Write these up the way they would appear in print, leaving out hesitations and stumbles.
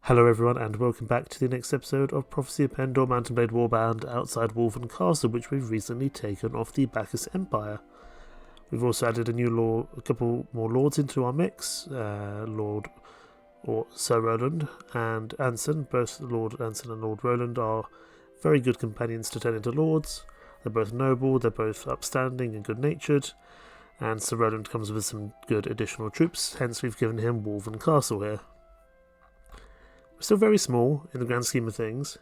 Hello everyone and welcome back to the next episode of Prophecy of Pendor Mountain Blade Warband outside Warband Castle, which we've recently taken off the Baccus Empire. We've also added a couple more lords into our mix, Sir Roland and Anson. Both Lord Anson and Lord Roland are very good companions to turn into lords. They're both noble, they're both upstanding and good-natured, and Sir Roland comes with some good additional troops, hence we've given him Warband Castle here. Still very small in the grand scheme of things.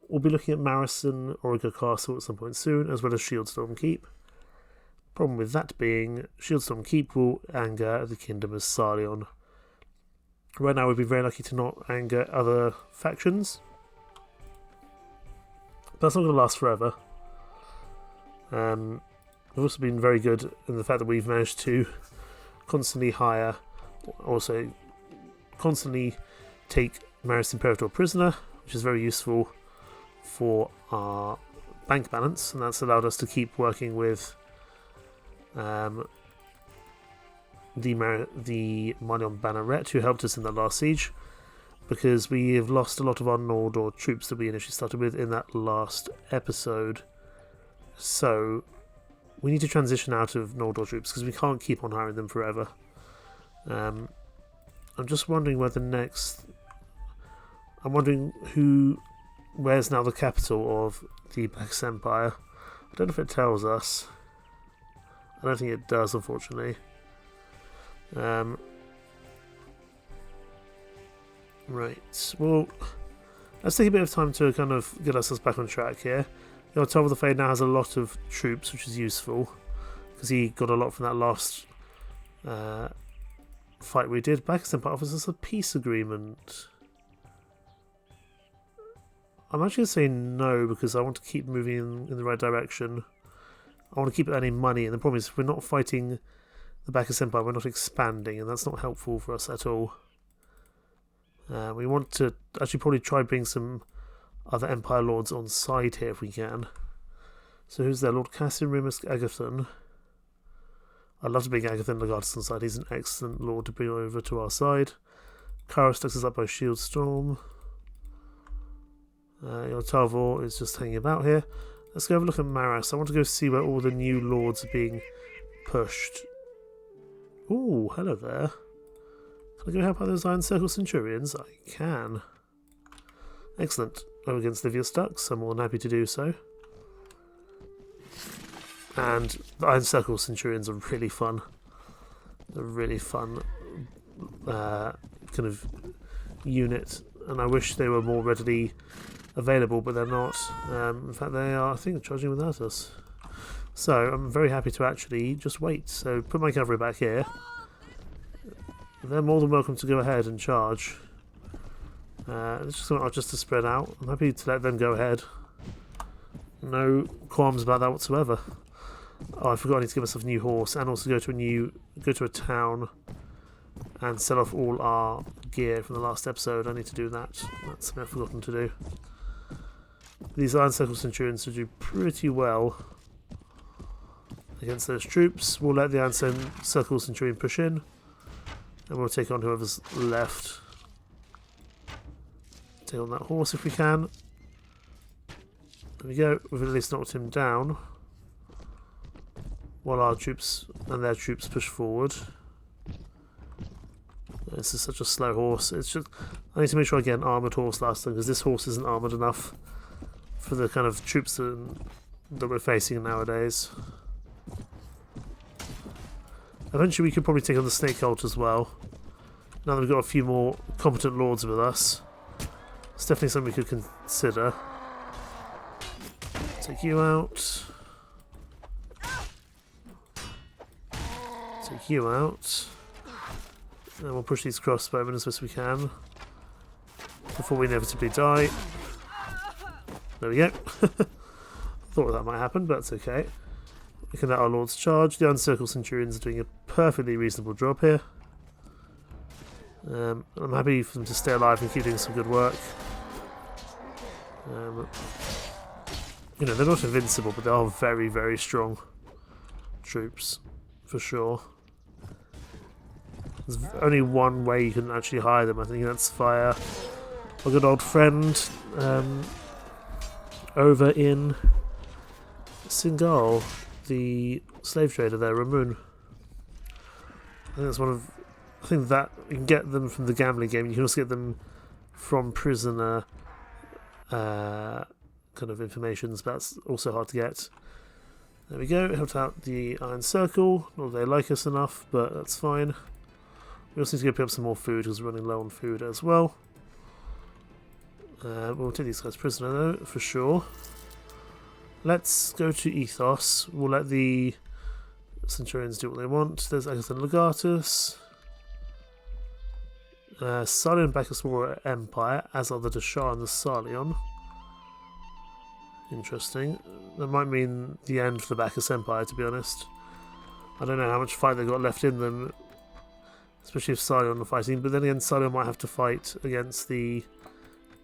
We'll be looking at Marison Origa Castle at some point soon, as well as Shieldstorm Keep. Problem with that being, Shieldstorm Keep will anger the Kingdom of Sarleon. Right now we'd be very lucky to not anger other factions. But that's not going to last forever. We've also been very good in the fact that we've managed to constantly take Maris Imperator prisoner, which is very useful for our bank balance, and that's allowed us to keep working with the Marlion Banneret, who helped us in the last siege, because we have lost a lot of our Noldor troops that we initially started with in that last episode. So we need to transition out of Noldor troops because we can't keep on hiring them forever. I'm just wondering where the next... I'm wondering where's now the capital of the Baccus Empire. I don't know if it tells us. I don't think it does, unfortunately. Right, well, let's take a bit of time to kind of get ourselves back on track here. The Old Tower of the Fade now has a lot of troops, which is useful, because he got a lot from that last... fight we did. Baccus Empire offers us a peace agreement. I'm actually going to say no because I want to keep moving in the right direction. I want to keep earning money, and the problem is if we're not fighting the Baccus Empire, we're not expanding, and that's not helpful for us at all. We want to actually probably try bring some other Empire Lords on side here if we can. So who's there? Lord Cassian Remus Agathon. I'd love to bring Agathon Legatus on side. He's an excellent lord to bring over to our side. Kara stacks us up by Shieldstorm. Your Talvor is just hanging about here. Let's go have a look at Maras. I want to go see where all the new lords are being pushed. Ooh, hello there. Can I go help out those Iron Circle Centurions? I can. Excellent. Over against Livia Stux. I'm more than happy to do so. And the Iron Circle Centurions are really fun. They're really fun kind of unit, and I wish they were more readily available, but they're not. In fact, they are, I think, charging without us. So I'm very happy to actually just wait. So put my cavalry back here. They're more than welcome to go ahead and charge. Just to spread out. I'm happy to let them go ahead. No qualms about that whatsoever. Oh, I forgot I need to get myself a new horse and also go to a town and sell off all our gear from the last episode. I need to do that. That's something I've forgotten to do. These Iron Circle Centurions should do pretty well against those troops. We'll let the Iron Circle Centurion push in and we'll take on whoever's left. Take on that horse if we can. There we go. We've at least knocked him down while our troops and their troops push forward. This is such a slow horse. It's just I need to make sure I get an armoured horse last time because this horse isn't armoured enough for the kind of troops that we're facing nowadays. Eventually we could probably take on the Snake Cult as well. Now that we've got a few more competent lords with us. It's definitely something we could consider. Take you out. Take you out. And we'll push these crossbowmen as best we can before we inevitably die. There we go. Thought that might happen, but that's okay. We can let our lords charge. The Uncircled Centurions are doing a perfectly reasonable job here. I'm happy for them to stay alive and keep doing some good work. You know, they're not invincible, but they are very, very strong troops, for sure. There's only one way you can actually hire them. I think that's via a good old friend over in Singal, the slave trader there, Ramun. I think that's one of. I think that you can get them from the gambling game. You can also get them from prisoner kind of informations, but that's also hard to get. There we go. Helped out the Iron Circle. Not that they like us enough, but that's fine. We also need to go pick up some more food because we're running low on food as well. We'll take these guys prisoner though, for sure. Let's go to Ethos. We'll let the Centurions do what they want. There's Baccus and Legatus. Salion and Baccus Empire, as are the Dashar and the Salion. Interesting. That might mean the end for the Baccus Empire, to be honest. I don't know how much fight they've got left in them, especially if Salion are fighting, but then again Salion might have to fight against the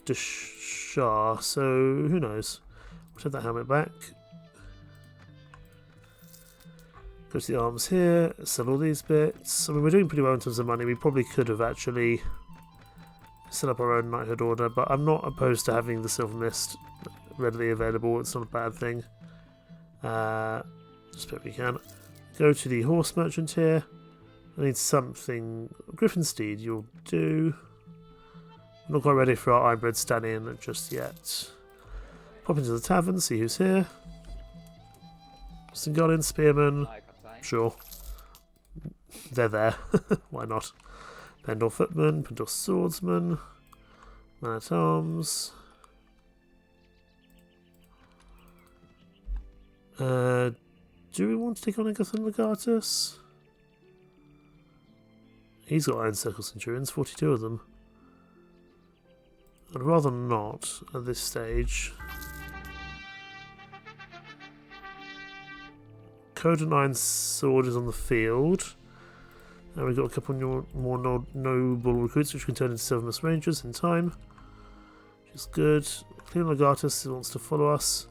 Dashar, so who knows. We'll take that helmet back. Go to the arms here, sell all these bits. I mean, we're doing pretty well in terms of money. We probably could have actually set up our own knighthood order, but I'm not opposed to having the Silver Mist readily available. It's not a bad thing. Just bet we can. Go to the horse merchant here. I need something. Griffin Steed, you'll do. I'm not quite ready for our Ironbred Stallion just yet. Pop into the tavern, see who's here. Singolian Spearman. Sure. They're there. Why not? Pendor Footman, Pendor Swordsman, Man at Arms. Do we want to take on Agathon Legatus? He's got Iron Circle Centurions, 42 of them. I'd rather not at this stage. Code and Iron Sword is on the field. And we've got a couple more noble recruits which we can turn into Silver Mist Rangers in time. Which is good. Cleon Legatus wants to follow us.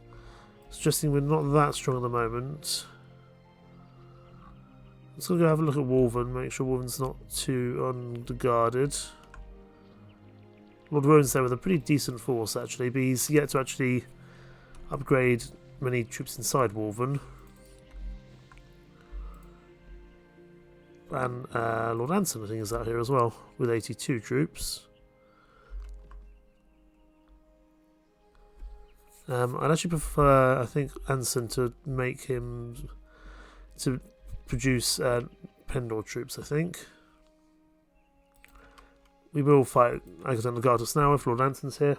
Suggesting we're not that strong at the moment. Let's go have a look at Wolven, make sure Wolven's not too unguarded. Lord Rowan's there with a pretty decent force actually, but he's yet to actually upgrade many troops inside Wolven. And Lord Anson, I think, is out here as well, with 82 troops. I'd actually prefer, I think, Anson to make him to produce Pendor troops, I think. We will fight Agathon Legatus now if Lord Anson's here.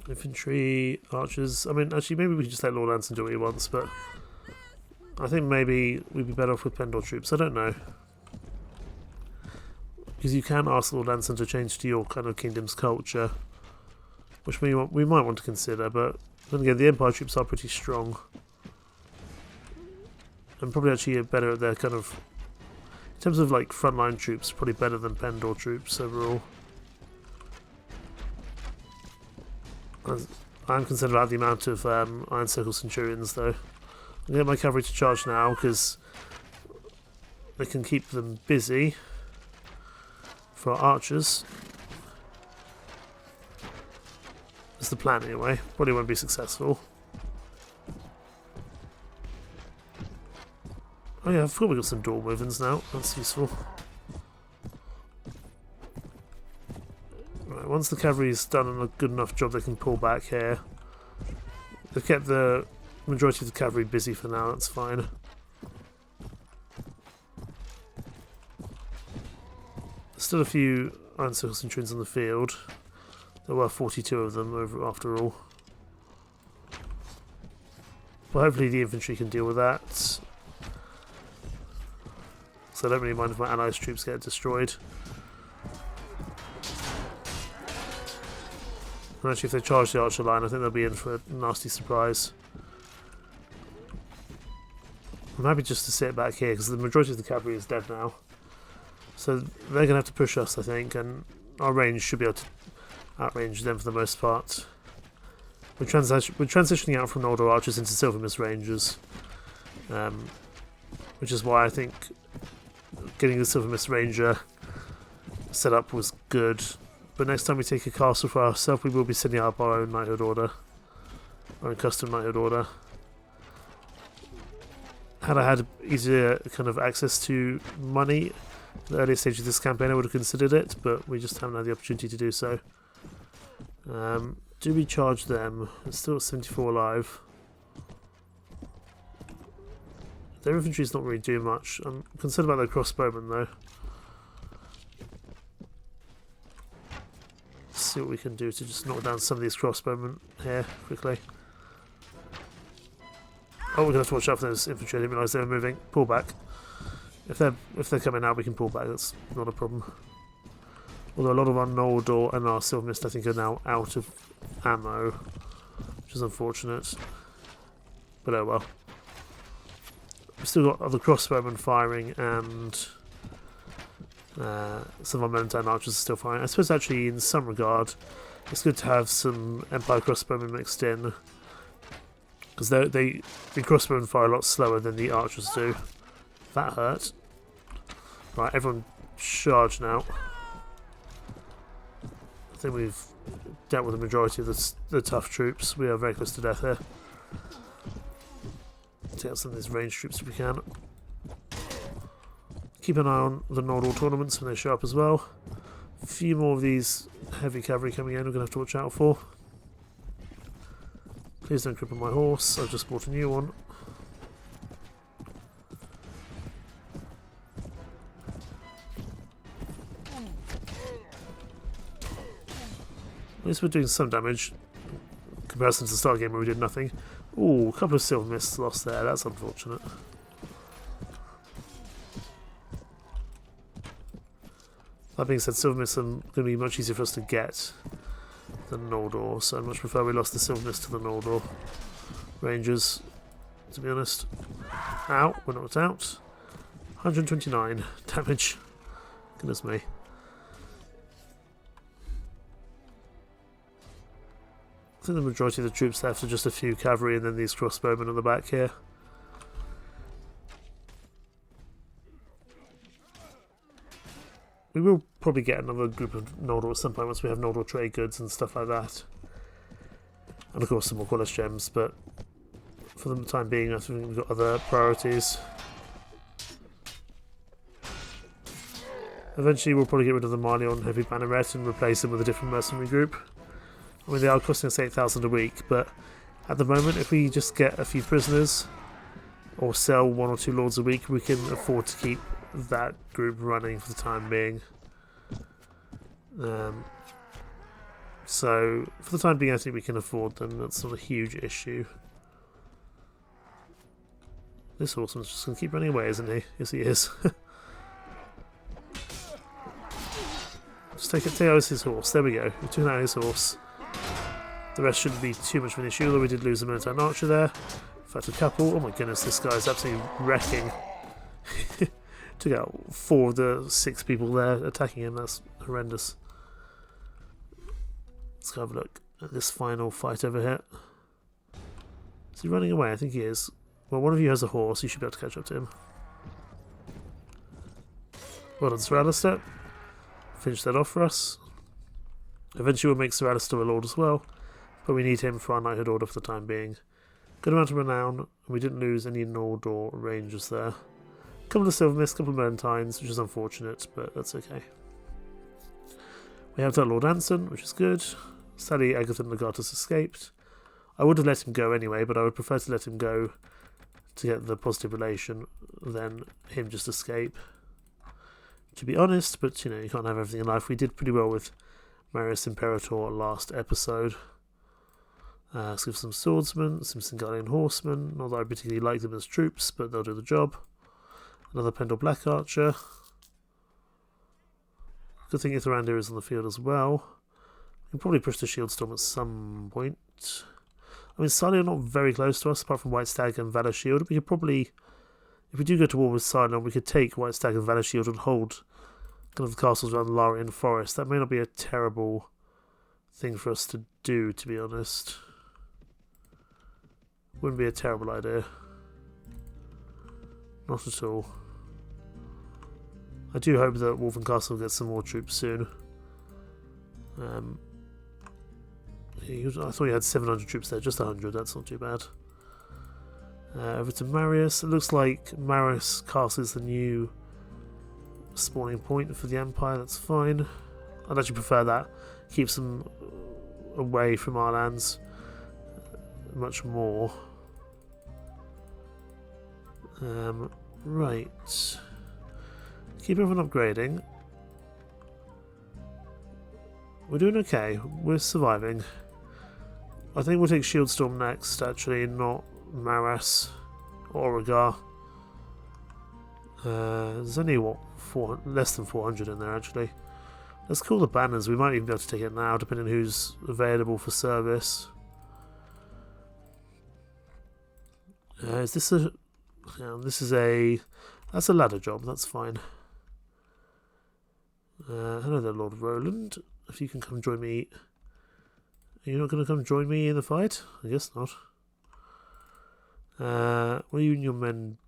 Infantry, archers. I mean, actually, maybe we can just let Lord Anson do what he wants, but I think maybe we'd be better off with Pendor troops. I don't know. Because you can ask Lord Anson to change to your kind of kingdom's culture, which we might want to consider, but then again, the Empire troops are pretty strong. And probably actually better at their kind of... In terms of like frontline troops, probably better than Pendor troops overall. I'm concerned about the amount of Iron Circle Centurions though. I'm going to get my cavalry to charge now because they can keep them busy for our archers. That's the plan anyway. Probably won't be successful. Oh yeah, I forgot we got some door movements now. That's useful. Right, once the cavalry's done a good enough job, they can pull back here. They've kept the majority of the cavalry busy for now, that's fine. There's still a few Iron Circle Centurions on the field. There were 42 of them after all. But hopefully the infantry can deal with that. So I don't really mind if my allies' troops get destroyed. And actually if they charge the archer line, I think they'll be in for a nasty surprise. I'm happy just to sit back here because the majority of the cavalry is dead now. So they're going to have to push us, I think, and our range should be able to outrange them for the most part. We're transitioning out from older archers into Silver Mist Rangers. which is why I think getting the Silver Mist Ranger set up was good. But next time we take a castle for ourselves, we will be setting up our own knighthood order, our own custom knighthood order. Had I had easier kind of access to money at the earlier stage of this campaign, I would have considered it, but we just haven't had the opportunity to do so. Do we charge them? It's still at 74 alive. Their infantry's not really doing much. I'm concerned about their crossbowmen though. Let's see what we can do to just knock down some of these crossbowmen here quickly. Oh, we're gonna have to watch out for those infantry. I didn't realise they were moving. Pull back. If they're coming out, we can pull back. That's not a problem. Although a lot of our Noldor and our Silver Mist, I think, are now out of ammo, which is unfortunate. But oh well. We've still got other crossbowmen firing, and some of our Melantine archers are still firing. I suppose actually, in some regard, it's good to have some Empire crossbowmen mixed in, because the crossbowmen fire a lot slower than the archers do. That hurt. Right, everyone charge now. I think we've dealt with the majority of the tough troops. We are very close to death here. Take out some of these ranged troops if we can. Keep an eye on the Noldor tournaments when they show up as well. A few more of these heavy cavalry coming in we're going to have to watch out for. Please don't cripple my horse, I've just bought a new one. At least we're doing some damage in comparison to the start game where we did nothing. Ooh, a couple of Silver Mists lost there, that's unfortunate. That being said, Silver Mists are going to be much easier for us to get than Noldor, so I much prefer we lost the Silver Mist to the Noldor Rangers, to be honest. Ow, we're knocked out. 129 damage. Goodness me. I think the majority of the troops left are just a few cavalry and then these crossbowmen on the back here. We will probably get another group of Noldor at some point once we have Noldor trade goods and stuff like that. And of course some more Qualish gems, but for the time being I think we've got other priorities. Eventually we'll probably get rid of the Marleon Heavy Banneret and replace them with a different mercenary group. I mean, they are costing us 8,000 a week, but at the moment, if we just get a few prisoners or sell 1 or 2 lords a week, we can afford to keep that group running for the time being. So, for the time being, I think we can afford them. That's not a huge issue. This horseman's just going to keep running away, isn't he? Yes, he is. Just take out his horse. There we go. We took out his horse. The rest shouldn't be too much of an issue, although we did lose a Melantine archer there. In fact, a couple. Oh my goodness, this guy's absolutely wrecking. Took out 4 of the 6 people there attacking him. That's horrendous. Let's go have a look at this final fight over here. Is he running away? I think he is. Well, one of you has a horse. You should be able to catch up to him. Well done, Sir Alistair. Finish that off for us. Eventually we'll make Sir Alistair a lord as well. But we need him for our knighthood order for the time being. Good amount of renown, and we didn't lose any Noldor rangers there. A couple of Silver Mists, a couple of Melantines, which is unfortunate, but that's okay. We have our Lord Anson, which is good. Sadly, Agatha and Legatus escaped. I would have let him go anyway, but I would prefer to let him go to get the positive relation than him just escape. To be honest, but you know, you can't have everything in life. We did pretty well with Marius Imperator last episode. Let's give some swordsmen, some Singalian horsemen. Not that I particularly like them as troops, but they'll do the job. Another Pendor Black Archer. Good thing Ithrandir is on the field as well. We can probably push the Shield Storm at some point. I mean, Silon are not very close to us, apart from White Stag and Valor Shield. We could probably, if we do go to war with Silon, we could take White Stag and Valor Shield and hold kind of the castles around the Larian Forest. That may not be a terrible thing for us to do, to be honest. Wouldn't be a terrible idea. Not at all. I do hope that Wolfen Castle gets some more troops soon. I thought you had 700 troops there, just 100, that's not too bad. Over to Marius. It looks like Marius Castle is the new spawning point for the Empire, that's fine. I'd actually prefer that. Keeps them away from our lands much more. Right. Keep everyone upgrading. We're doing okay. We're surviving. I think we'll take Shieldstorm next, actually, not Maras or Origar. There's only, what, less than 400 in there, actually. Let's call the banners. We might even be able to take it now, depending on who's available for service. Is this a... Yeah, this is a... That's a ladder job, that's fine. Hello there, Lord Roland. If you can come join me... Are you not going to come join me in the fight? I guess not. What are you and your men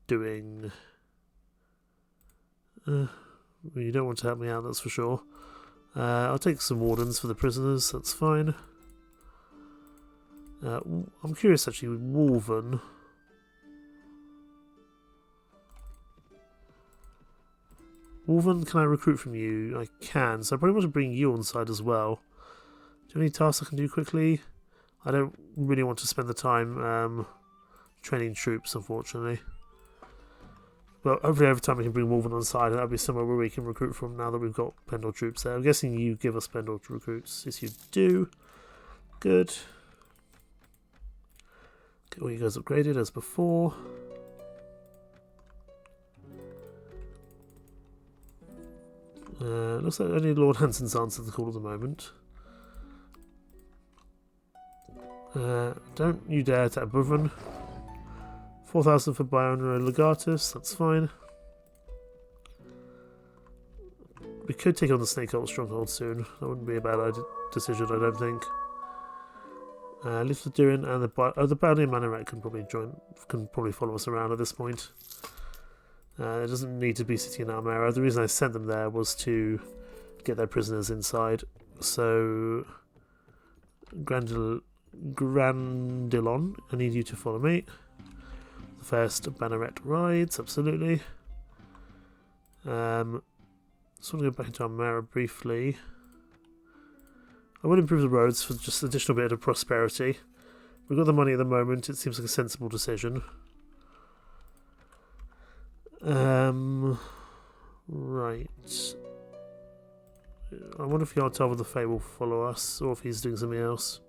doing? Well, you don't want to help me out, that's for sure. I'll take some wardens for the prisoners, that's fine. I'm curious actually with Wolven. Wolven, can I recruit from you? I can, so I probably want to bring you on side as well. Do you have any tasks I can do quickly? I don't really want to spend the time training troops, unfortunately. But hopefully every time we can bring Wolven on side, that'll be somewhere where we can recruit from now that we've got Pendor troops there. I'm guessing you give us Pendor recruits. Yes, you do. Good. Get all you guys upgraded as before. Looks like only Lord Hanson's answered the call at the moment. Don't you dare attack Brethren. 4,000 for Biono Legatus, that's fine. We could take on the Snake Cult Stronghold soon. That wouldn't be a bad decision, I don't think. Lithuanian and the Baldnian Minaret can probably follow us around at this point. It doesn't need to be sitting in Almera. The reason I sent them there was to get their prisoners inside. So, Grandilon, I need you to follow me. The first Banneret rides, absolutely. So I'm going to go back into Almera briefly. I would improve the roads for just an additional bit of prosperity. We've got the money at the moment, it seems like a sensible decision. Right. I wonder if Yartel of the Fae will follow us, or if he's doing something else.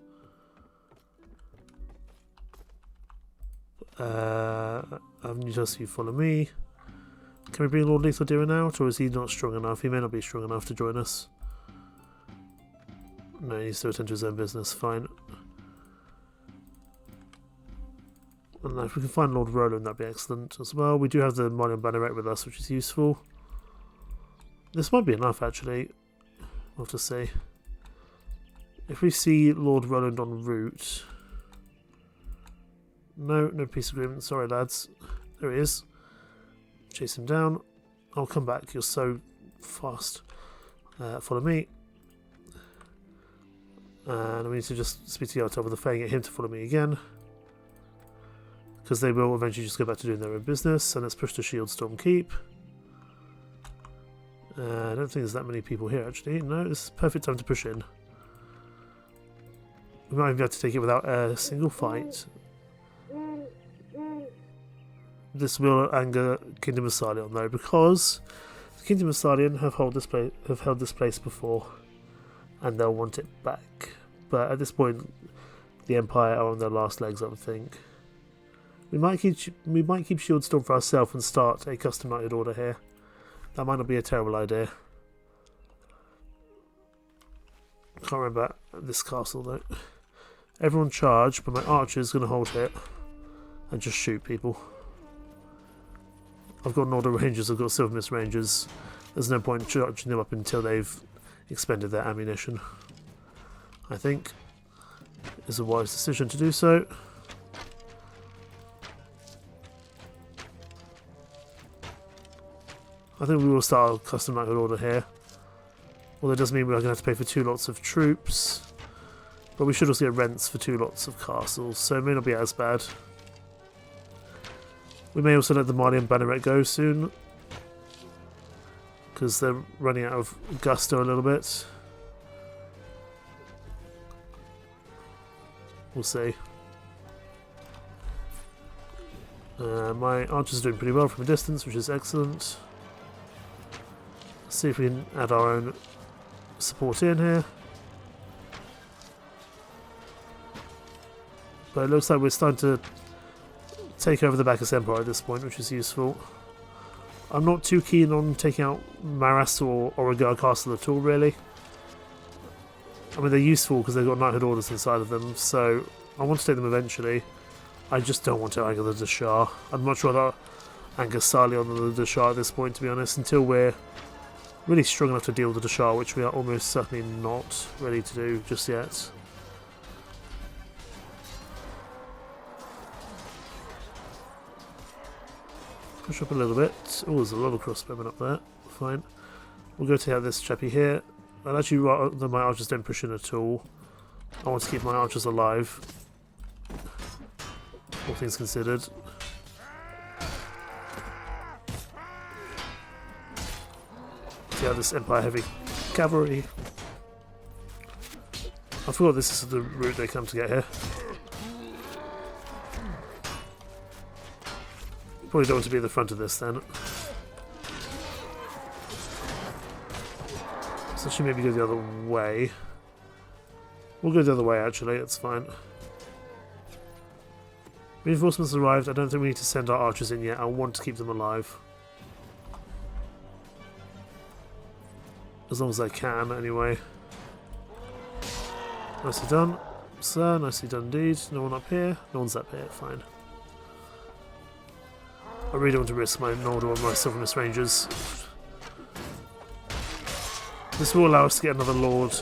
I need to ask you follow me. Can we bring Lord Lethaldirin out, or is he not strong enough? He may not be strong enough to join us. No, he needs to attend to his own business, fine. And if we can find Lord Roland, that'd be excellent as well. We do have the Malian Banneret with us, which is useful. This might be enough, actually. We'll have to see. If we see Lord Roland en route... No peace agreement. Sorry, lads. There he is. Chase him down. I'll come back. You're so fast. Follow me. And we need to just speak to Yartel with the Fae and get him to follow me again. Because they will eventually just go back to doing their own business. And let's push to Shieldstorm Keep. I don't think there's that many people here, actually. No, this is the perfect time to push in. We might even be able to take it without a single fight. This will anger Kingdom of Sardion, though, because the Kingdom of Sardion have held this place before, and they'll want it back. But at this point, the Empire are on their last legs, I would think. We might keep Shieldstorm for ourselves and start a custom knighted order here. That might not be a terrible idea. Can't remember this castle though. Everyone charge, but my archer's going to hold it and just shoot people. I've got Northern Rangers, I've got Silvermist Rangers. There's no point charging them up until they've expended their ammunition. I think it's a wise decision to do so. I think we will start our custom knighthood order here. Although it does mean we're going to have to pay for 2 lots of troops. But we should also get rents for 2 lots of castles, so it may not be as bad. We may also let the Mali and Banneret go soon, because they're running out of gusto a little bit. We'll see. My archers are doing pretty well from a distance, which is excellent. Let's see if we can add our own support in here. But it looks like we're starting to take over the Baccus Empire at this point, which is useful. I'm not too keen on taking out Maras or Origar Castle at all, really. I mean, they're useful because they've got knighthood orders inside of them, so I want to take them eventually. I just don't want to anger the Dashar. I'd much rather anger Salion than the Dashar at this point, to be honest, until we're really strong enough to deal with the Dashar, which we are almost certainly not ready to do just yet. Push up a little bit. Oh, there's a lot of crossbowmen up there. Fine. We'll go take out this chappie here. I'd actually rather my archers don't push in at all. I want to keep my archers alive. All things considered. Take out this Empire Heavy Cavalry. I forgot this is the route they come to get here. Probably don't want to be at the front of this then. So she maybe go the other way. We'll go the other way actually, that's fine. Reinforcements arrived. I don't think we need to send our archers in yet. I want to keep them alive. As long as I can, anyway. Nicely done, sir. Nicely done indeed. No one up here. No one's up here. Fine. I really don't want to risk my Noldor and my Sylvanus Rangers. This will allow us to get another Lord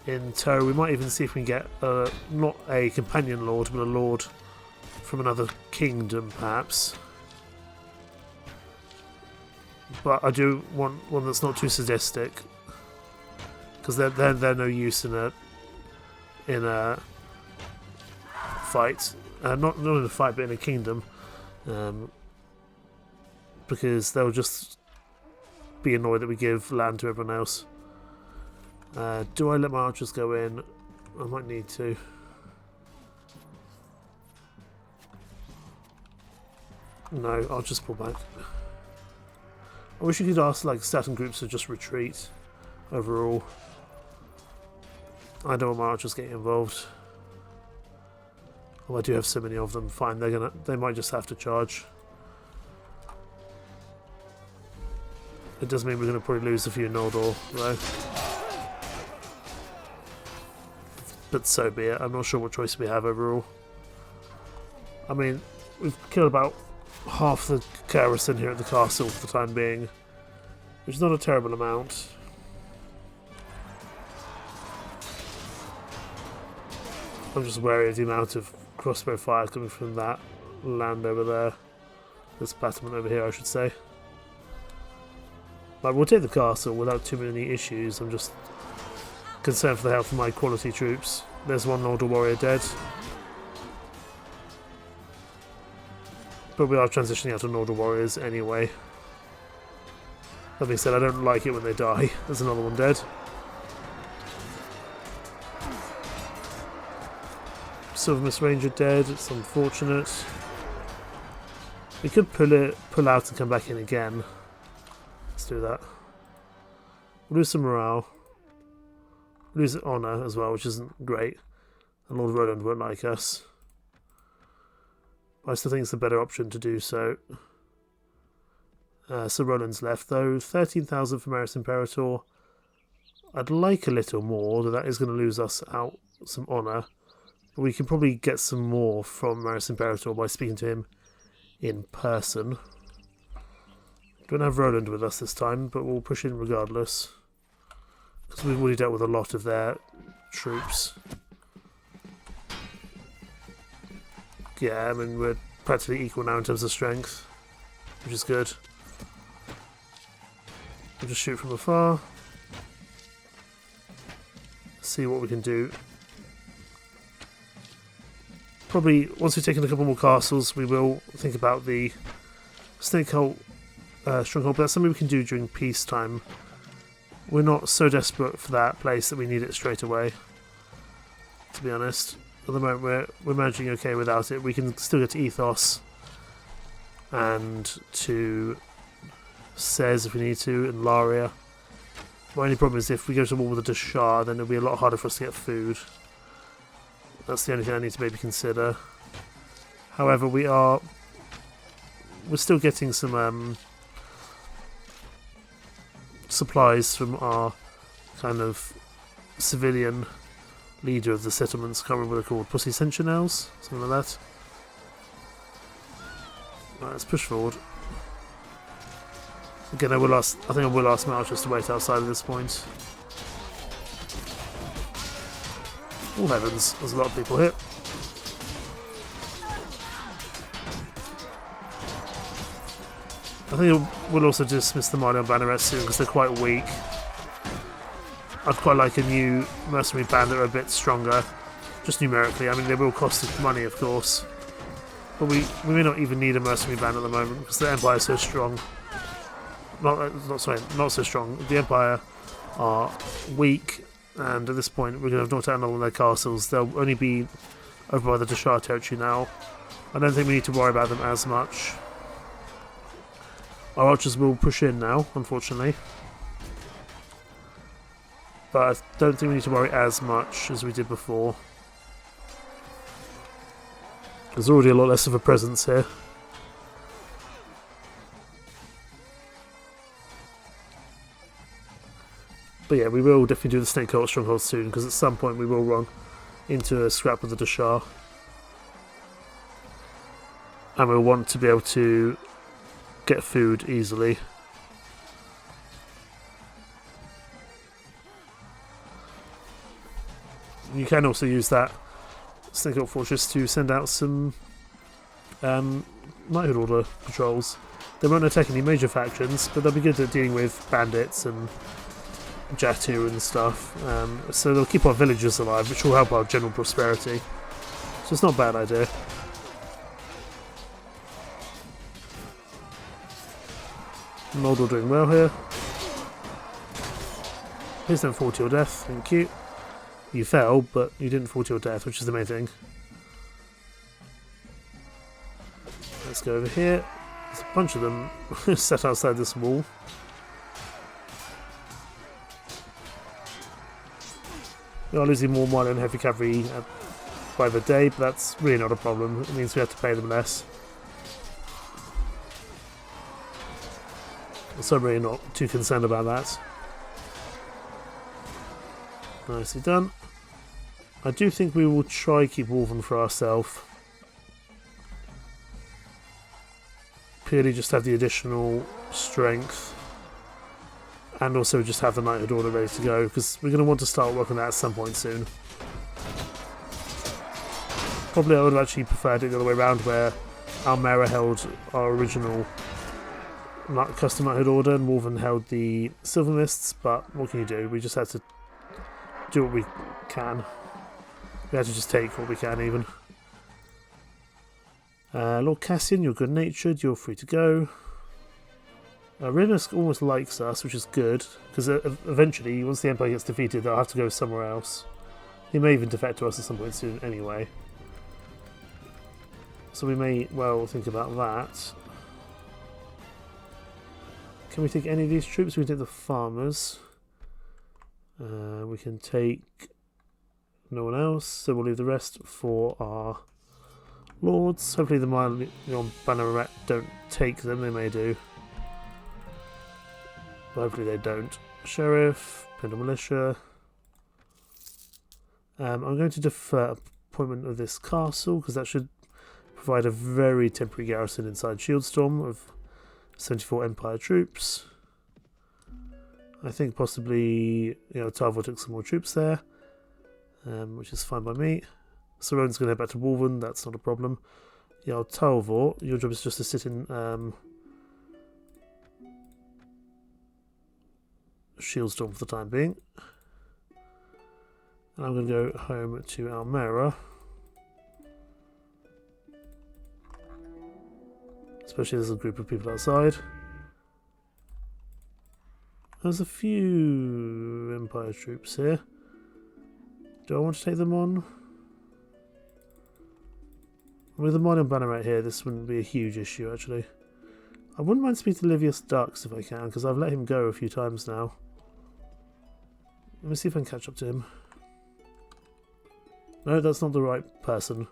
in tow. We might even see if we can get not a companion Lord, but a Lord from another kingdom, perhaps. But I do want one that's not too sadistic, because they're no use in a fight. Not in a fight, but in a kingdom. Because they'll just be annoyed that we give land to everyone else. Do I let my archers go in? I might need to. No, I'll just pull back. I wish you could ask like certain groups to just retreat overall. I don't want my archers getting involved. Oh, I do have so many of them. Fine, they might just have to charge. It does mean we're going to probably lose a few Noldor, though. But so be it. I'm not sure what choice we have overall. I mean, we've killed about half the garrison here at the castle for the time being, which is not a terrible amount. I'm just wary of the amount of crossbow fire coming from that land over there. This battlement over here, I should say. But we'll take the castle without too many issues. I'm just concerned for the health of my quality troops. There's one Noldor warrior dead. But we are transitioning out of Noldor warriors anyway. That being said, I don't like it when they die. There's another one dead. Sylvanus Ranger dead. It's unfortunate. We could pull out and come back in again. Let's do that. We'll lose some morale. We'll lose honour as well, which isn't great. And Lord Roland won't like us. But I still think it's a better option to do so. So Roland's left though. 13,000 for Maris Imperator. I'd like a little more, though that is going to lose us out some honour. But we can probably get some more from Maris Imperator by speaking to him in person. Don't have Roland with us this time, but we'll push in regardless. Because we've already dealt with a lot of their troops. Yeah, I mean, we're practically equal now in terms of strength, which is good. We'll just shoot from afar. See what we can do. Probably, once we've taken a couple more castles, we will think about the Stronghold, but that's something we can do during peacetime. We're not so desperate for that place that we need it straight away, to be honest. At the moment, we're managing okay without it. We can still get to Ethos and to Sez if we need to, and Laria. My only problem is if we go to war with the Dashar, then it'll be a lot harder for us to get food. That's the only thing I need to maybe consider. However, we're still getting some supplies from our kind of civilian leader of the settlements. Can't remember what they're called. Pussy Sentinels? Something like that. Right, let's push forward. Again, I think I will ask Mal just to wait outside at this point. Oh heavens, there's a lot of people here. I think we'll also dismiss the Malian Banneret soon because they're quite weak. I'd quite like a new mercenary band that are a bit stronger, just numerically. I mean, they will cost us money, of course, but we may not even need a mercenary band at the moment because the Empire is so strong. Not so strong. The Empire are weak, and at this point we're going to have knocked out all of their castles. They'll only be over by the Dashar territory now. I don't think we need to worry about them as much. Our archers will push in now, unfortunately. But I don't think we need to worry as much as we did before. There's already a lot less of a presence here. But yeah, we will definitely do the Stronghold soon, because at some point we will run into a scrap with the Dashar. And we'll want to be able to get food easily. You can also use that Stronghold Fortress to send out some Knighthood Order patrols. They won't attack any major factions, but they'll be good at dealing with bandits and Jatu and stuff, so they'll keep our villagers alive, which will help our general prosperity. So it's not a bad idea. Moldor doing well here. Please don't fall to your death, thank you. You fell, but you didn't fall to your death, which is the main thing. Let's go over here. There's a bunch of them set outside this wall. We are losing more Malian heavy cavalry by the day, but that's really not a problem. It means we have to pay them less. So I'm really not too concerned about that. Nicely done. I do think we will try keep Warband for ourselves. Purely just have the additional strength. And also just have the Knighthood Order ready to go, because we're going to want to start working on that at some point soon. Probably I would have actually preferred it the other way around, where Almera held our original custom Knighthood Order and Warband held the Silver Mists, but what can you do? We just have to do what we can. We have to just take what we can, even. Lord Cassian, you're good-natured, you're free to go. Rinus almost likes us, which is good, because eventually, once the Empire gets defeated, they'll have to go somewhere else. He may even defect to us at some point soon anyway. So we may well think about that. Can we take any of these troops? We can take the farmers. We can take no one else, so we'll leave the rest for our lords. Hopefully the Malian Banneret don't take them, they may do. But hopefully they don't. Sheriff, Pendor Militia. I'm going to defer appointment of this castle, because that should provide a very temporary garrison inside Shieldstorm of 74 Empire troops. I think possibly, Tarvor took some more troops there, which is fine by me. Saron's going to head back to Warband, that's not a problem. Tarvor, your job is just to sit in Shieldstorm for the time being. And I'm going to go home to Almera. Especially there's a group of people outside. There's a few Empire troops here. Do I want to take them on? With the modern banner right here, this wouldn't be a huge issue actually. I wouldn't mind speaking to Livius Dux if I can, because I've let him go a few times now. Let me see if I can catch up to him. No, that's not the right person.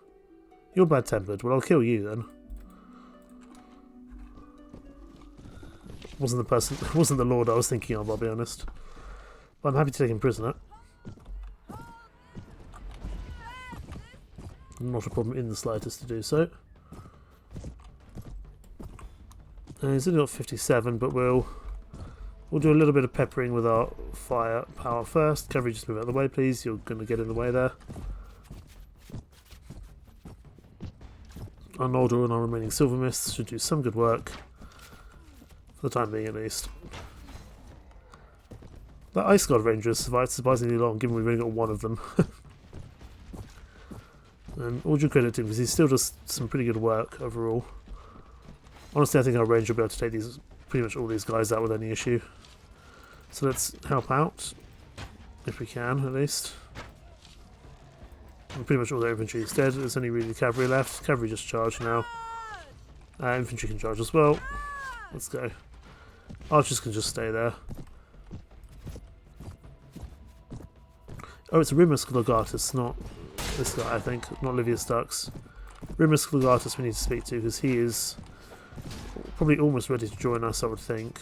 You're bad-tempered. Well, I'll kill you then. Wasn't the Lord I was thinking of, I'll be honest. But I'm happy to take him prisoner. Not a problem in the slightest to do so. He's only got 57, but we'll do a little bit of peppering with our firepower first. Cavalry, just move out of the way, please. You're going to get in the way there. Our Noldor and our remaining Silver Mists should do some good work. For the time being, at least. That Ice God Ranger has survived surprisingly long, given we've only got one of them. And all due credit to him, because he still does some pretty good work overall. Honestly, I think our Ranger will be able to take these pretty much all these guys out with any issue. So let's help out, if we can, at least. And pretty much all their infantry is dead. There's only really cavalry left. Cavalry just charge now. Infantry can charge as well. Let's go. Archers can just stay there. Oh, it's Rimus Legatus, not this guy, I think. Not Livius Dux. Rimus Legatus we need to speak to, because he is probably almost ready to join us, I would think.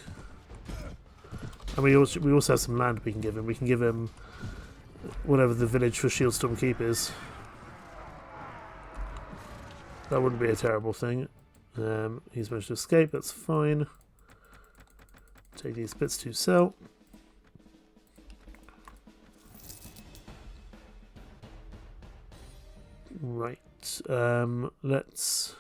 And we also have some land we can give him. We can give him whatever the village for Shieldstorm Keep is. That wouldn't be a terrible thing. He's managed to escape, that's fine. Take these bits to sell. Right, let's...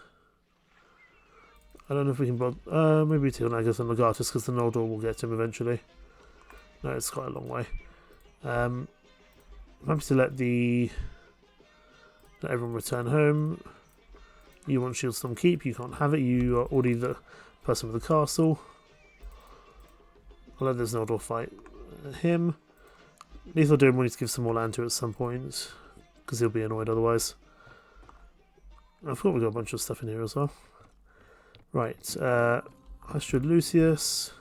I don't know if we can bother... maybe take Nagas and Legatus, because the Noldor will get him eventually. No, it's quite a long way. I'm happy to let everyone return home. You want Shieldstorm Keep, you can't have it, you are already the person with the castle. I'll let this Noldor fight him. Lethal Doom will need to give some more land to at some point, because he'll be annoyed otherwise. I thought we got a bunch of stuff in here as well. Right, Astrid Lucius,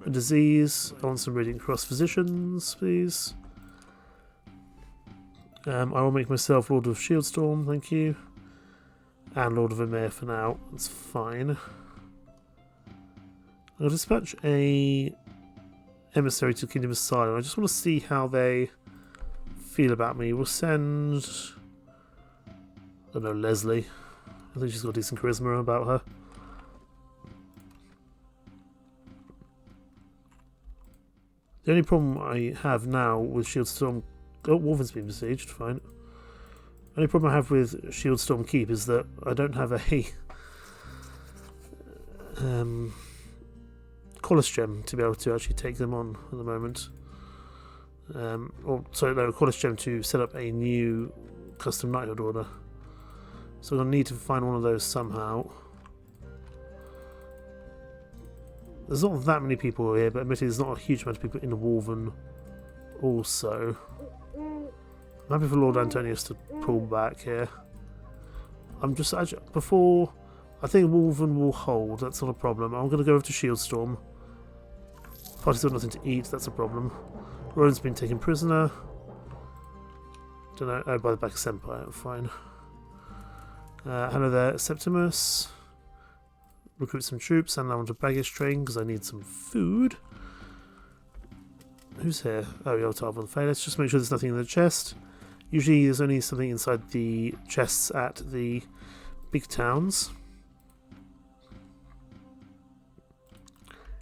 a disease. I want some Radiant Cross physicians, please. I will make myself Lord of Shieldstorm, thank you. And Lord of Emir for now, that's fine. I'll dispatch a emissary to Kingdom Asylum. I just want to see how they feel about me. We'll send... I don't know, Leslie. I think she's got decent charisma about her. The only problem I have now with Shieldstorm... Oh, Wolven's been besieged, fine. The only problem I have with Shieldstorm Keep is that I don't have a... Collis Gem to be able to actually take them on at the moment. Collis Gem to set up a new custom knighthood order. So I'm going to need to find one of those somehow. There's not that many people here, but admittedly there's not a huge amount of people in Wolven also. I'm happy for Lord Antonius to pull back here. I'm just actually, before... I think Wolven will hold, that's not a problem. I'm going to go over to Shieldstorm. Party's got nothing to eat, that's a problem. Rowan's been taken prisoner. Don't know, oh, by the Baccus Empire, fine. Hello there, Septimus. Recruit some troops, and I want a baggage train because I need some food. Who's here? Oh, Yeltar von Fey. Let's just make sure there's nothing in the chest. Usually there's only something inside the chests at the big towns.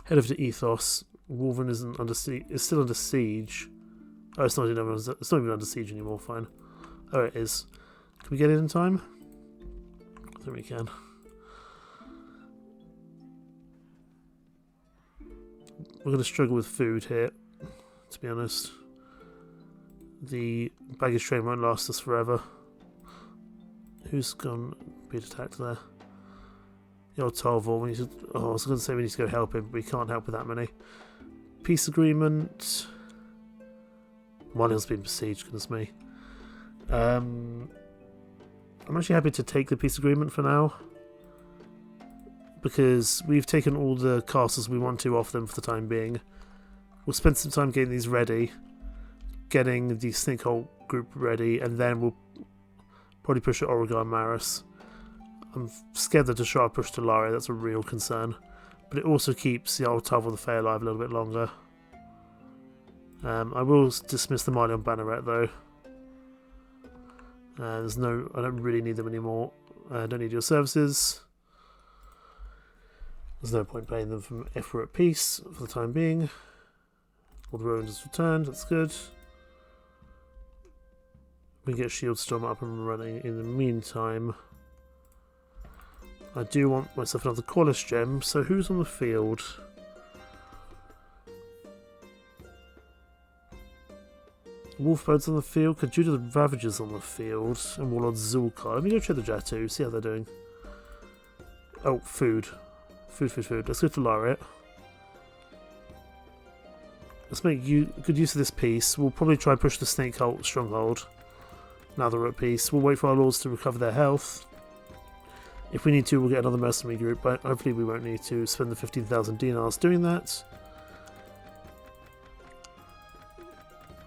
Head over to Ethos. Wolven isn't under siege. It's still under siege. Oh, it's not even under siege anymore. Fine. Oh, it is. Can we get it in time? I think we can. We're going to struggle with food here. to be honest. The baggage train won't last us forever. Who's gone being attacked there? The old Tolvor. We need to, I was going to say we need to go help him, but we can't help with that many. Peace agreement. Monil's been besieged, goodness me. I'm actually happy to take the peace agreement for now, because we've taken all the castles we want to off them for the time being. We'll spend some time getting these ready, getting the Stronghold group ready, and then we'll probably push at Oregon and Maris. I'm scared that Deshard push to Laria, that's a real concern. But it also keeps the old Tavor the Fae alive a little bit longer. I will dismiss the Mali on Banneret though. I don't really need them anymore. I don't need your services. There's no point paying them if we're at peace for the time being. All the Rangers returned, that's good. We can get Shield Storm up and running in the meantime. I do want myself another Qualis gem, so who's on the field? Wolfbird's on the field, Kajuda the Ravager's on the field, and Warlord Zulkar. Let me go check the Jatu, see how they're doing. Oh, food. Food. Let's go to Lariat. Let's make good use of this peace. We'll probably try and push the Snake Cult Stronghold. Now that we're at peace. We'll wait for our lords to recover their health. If we need to, we'll get another mercenary group, but hopefully we won't need to spend the 15,000 dinars doing that.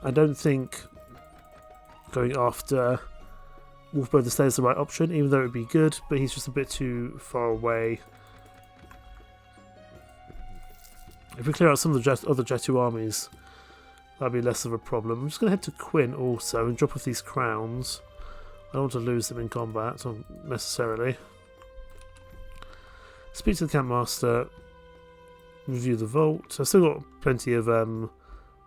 I don't think going after Wolfbird the Slayer is the right option, even though it would be good, but he's just a bit too far away. If we clear out some of the other Jatu armies, that'd be less of a problem. I'm just going to head to Quinn also and drop off these crowns. I don't want to lose them in combat necessarily. Speak to the campmaster. Review the vault. I've still got plenty of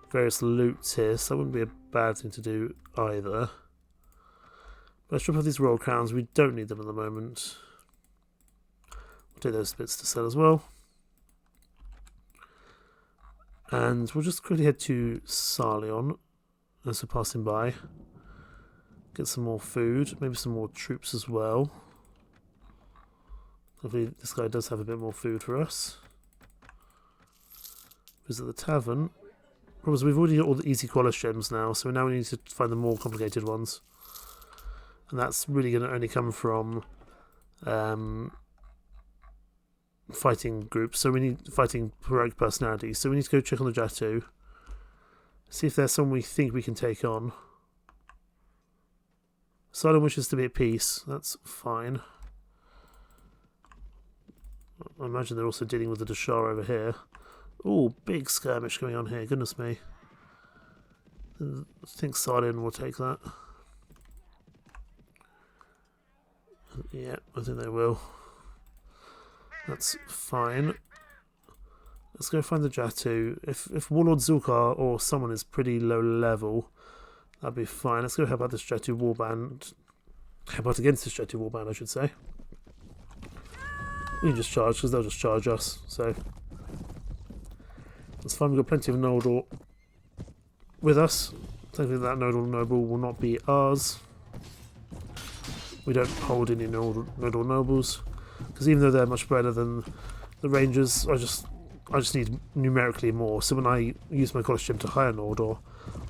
various loots here, so that wouldn't be a bad thing to do either. But let's drop off these royal crowns. We don't need them at the moment. We'll take those bits to sell as well. And we'll just quickly head to Sarleon as we're passing by. Get some more food, maybe some more troops as well. Hopefully this guy does have a bit more food for us. Visit the tavern. Problem is we've already got all the easy Qualis gems now, so now we need to find the more complicated ones. And that's really going to only come from fighting groups, so we need fighting heroic personalities. So we need to go check on the Jatu, see if there's someone we think we can take on. Sidon wishes to be at peace, that's fine. I imagine they're also dealing with the Deshard over here. Oh, big skirmish going on here, goodness me. I think Sidon will take that. Yeah, I think they will. That's fine. Let's go find the Jatu. If Warlord Zulkar or someone is pretty low level, that'd be fine. Let's go help out this Jatu Warband. Help out against this Jatu Warband, I should say. We can just charge, because they'll just charge us, so that's fine. We've got plenty of Noldor with us. Thankfully that Noldor noble will not be ours. We don't hold any Noldor nobles, because even though they're much better than the Rangers, I just need numerically more. So when I use my College Gem to hire Noldor,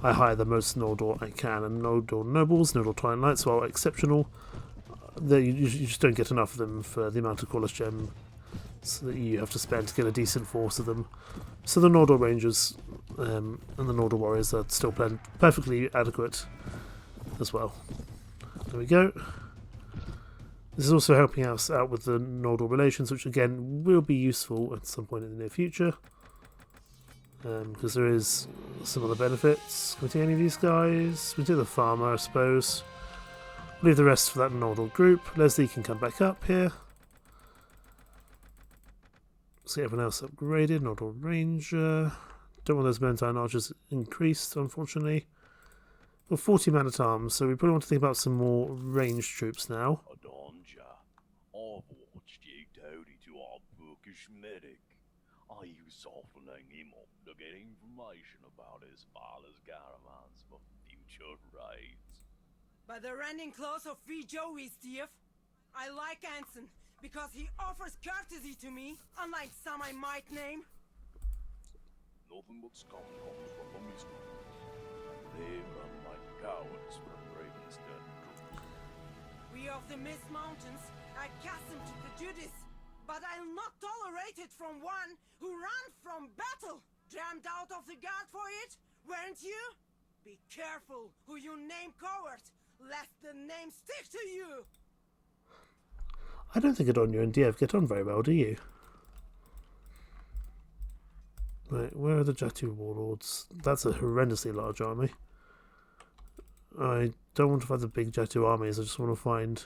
I hire the most Noldor I can, and Noldor nobles, Noldor Twilight Knights, while exceptional, you just don't get enough of them for the amount of College Gem so that you have to spend to get a decent force of them. So the Noldor Rangers and the Noldor Warriors are still perfectly adequate as well. There we go. This is also helping us out with the Noldor relations, which again will be useful at some point in the near future. Because there is some other benefits. Can we take any of these guys? We do the farmer, I suppose. Leave the rest for that Noldor group. Leslie can come back up here. Let's get everyone else upgraded. Noldor Ranger. Don't want those Mountain Archers increased, unfortunately. We've got 40 man-at-arms, so we probably want to think about some more ranged troops now. I've watched you down to our bookish medic. Are you softening him up to get information about his father's caravans for future raids? By the running close of Free Joey, Steve. I like Anson because he offers courtesy to me, unlike some I might name. Nothing but scum comes from the mystery. They run like cowards from Ravensden troops. We of the Mist Mountains are accustomed to prejudice, but I'll not tolerate it from one who ran from battle. Jammed out of the guard for it, weren't you? Be careful who you name coward, lest the name stick to you. I don't think Adonia and Diev get on very well, do you? Right, where are the Jatu warlords? That's a horrendously large army. I don't want to find the big Jatu armies, I just want to find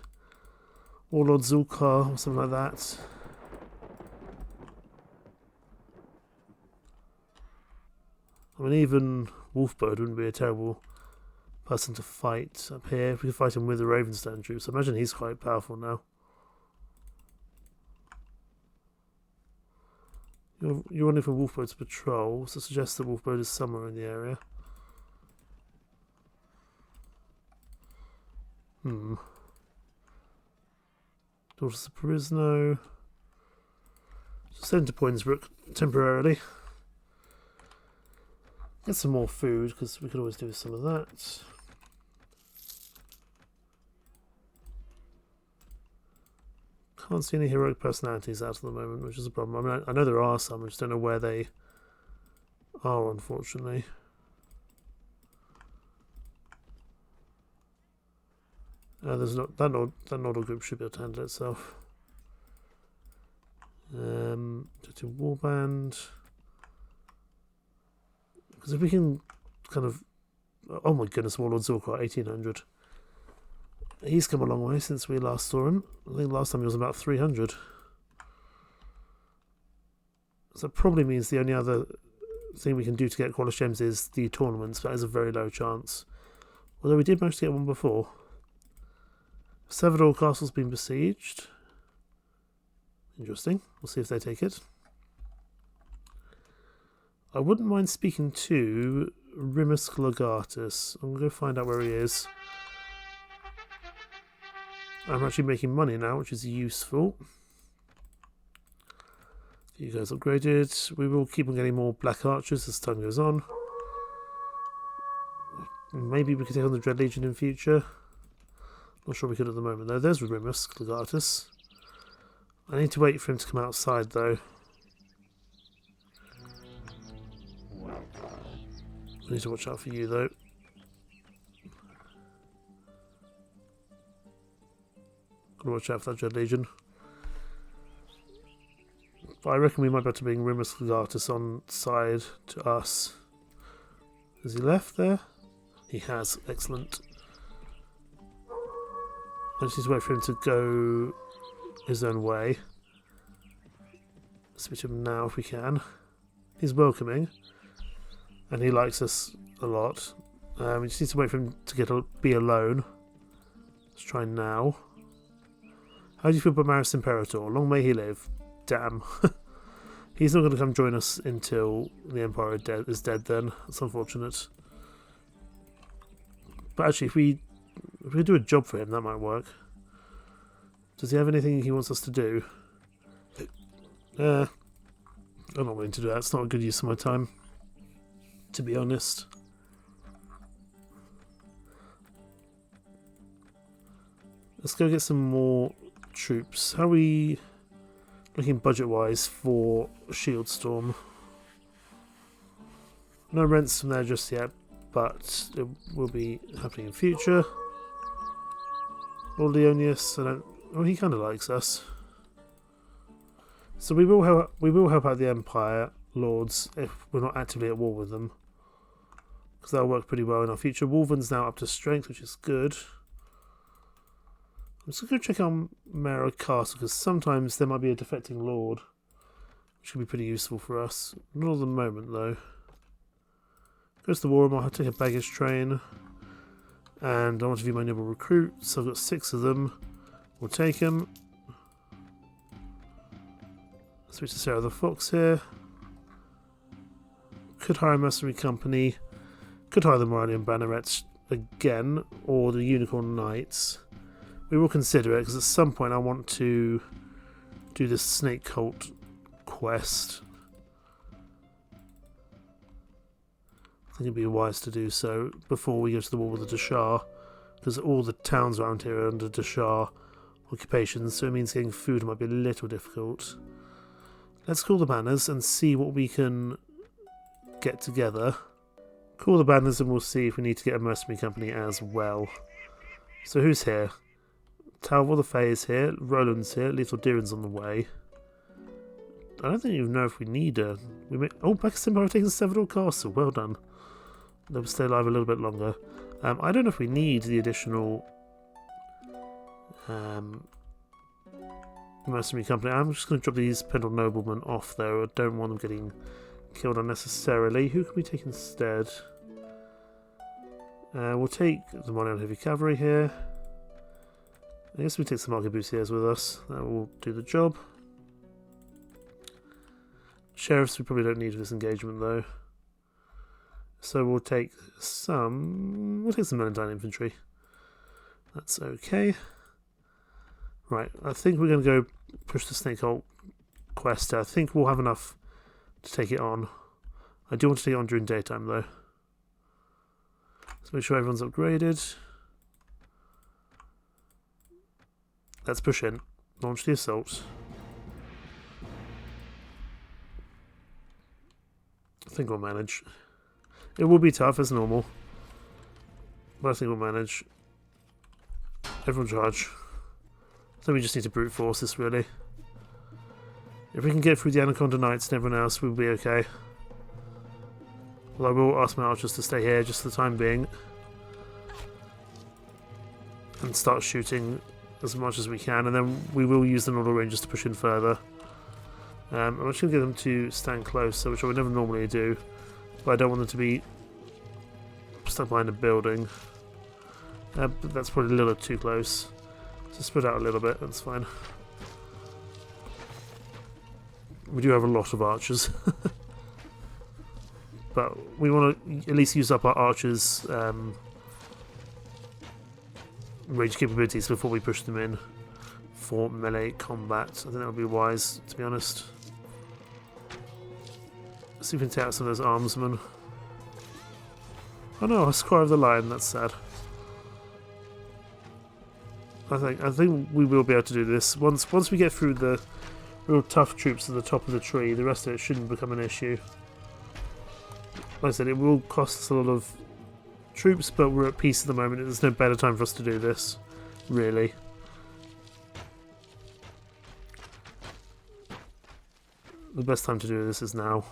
Warlord Zulkar or something like that. I mean, even Wolfbird wouldn't be a terrible person to fight up here. If we could fight him with the Ravenstone troops, I imagine he's quite powerful now. You're running from Wolfbird's patrol, so suggest that Wolfbird is somewhere in the area. Daughters of Perisno. Send to Poinsbrook temporarily. Get some more food, because we could always do with some of that. Can't see any heroic personalities out at the moment, which is a problem. I mean, I know there are some, I just don't know where they are, unfortunately. There's not that nodal group should be able to handle itself. To Warband. Because if we can kind of... Oh my goodness, Warlord Zorkar, 1800. He's come a long way since we last saw him. I think last time he was about 300. So that probably means the only other thing we can do to get Qualish Gems is the tournaments, but that is a very low chance. Although we did manage to get one before. Severdor Castle's been besieged. Interesting. We'll see if they take it. I wouldn't mind speaking to Rimus Legatus. I'm going to go find out where he is. I'm actually making money now, which is useful. You guys upgraded. We will keep on getting more Black Archers as time goes on. Maybe we could take on the Dread Legion in future. Not sure we could at the moment though. There's Rimus Legatus. I need to wait for him to come outside though. I need to watch out for you though. Gotta watch out for that Dread Legion. But I reckon we might be able to bring Rimus Legatus on side to us. Has he left there? He has. Excellent. I just need to wait for him to go his own way. Switch him now if we can. He's welcoming. And he likes us a lot. We just need to wait for him to be alone. Let's try now. How do you feel about Baccus Imperator? Long may he live. Damn. He's not going to come join us until the Empire is dead then. That's unfortunate. But actually, if we do a job for him, that might work. Does he have anything he wants us to do? I'm not willing to do that. It's not a good use of my time, to be honest. Let's go get some more troops. How are we looking budget-wise for Shieldstorm? No rents from there just yet, but it will be happening in future. Lord Leonius, oh, he kind of likes us. So we will help out the Empire Lords if we're not actively at war with them, because that'll work pretty well in our future. Wolven's now up to strength, which is good. I'm just going to check on Mara Castle, because sometimes there might be a defecting lord, which could be pretty useful for us. Not at the moment, though. Goes to the war, I'll take a baggage train. And I want to view my noble recruits. So I've got 6 of them. We'll take them. Switch to Sarah the Fox here. Could hire a mercenary company. Could hire the Moralian Bannerets again, or the Unicorn Knights. We will consider it, because at some point I want to do this Snake Cult quest. I think it'd be wise to do so before we go to the war with the Dashar, because all the towns around here are under Dashar occupations, so it means getting food might be a little difficult. Let's call the banners and see what we can get together. Call the banners and we'll see if we need to get a mercenary company as well. So who's here? Talvor the Fae is here, Roland's here, Lethal Diren's on the way. I don't think you know if we need a... Oh, Baccus Empire have taken Severdor Castle, well done. They'll stay alive a little bit longer. I don't know if we need the additional mercenary company. I'm just going to drop these Pendor noblemen off there. I don't want them getting killed unnecessarily. Who can we take instead? We'll take the Monoid Heavy Cavalry here. I guess we take some arquebusiers with us. That will do the job. Sheriffs we probably don't need for this engagement though. So we'll take some Valentine infantry. That's okay. Right, I think we're going to go push the Snake Hole quest. I think we'll have enough to take it on. I do want to take it on during daytime though. Let's make sure everyone's upgraded. Let's push in. Launch the assault. I think we'll manage. It will be tough as normal, but I think we'll manage. Everyone charge. So we just need to brute force this really. If we can get through the Anaconda Knights and everyone else, we'll be okay. Well, I will ask my archers to stay here just for the time being and start shooting as much as we can, and then we will use the Northern Rangers to push in further. I'm just going to get them to stand closer, which I would never normally do, but I don't want them to be stuck behind a building. But that's probably a little too close. So spread out a little bit, that's fine. We do have a lot of archers. But we want to at least use up our archers' range capabilities before we push them in for melee combat. I think that would be wise, to be honest. Let's see if we can take out some of those armsmen. Oh no, a Squire of the Lion, that's sad. I think we will be able to do this. Once we get through the real tough troops at the top of the tree, the rest of it shouldn't become an issue. Like I said, it will cost us a lot of troops, but we're at peace at the moment. There's no better time for us to do this, really. The best time to do this is now.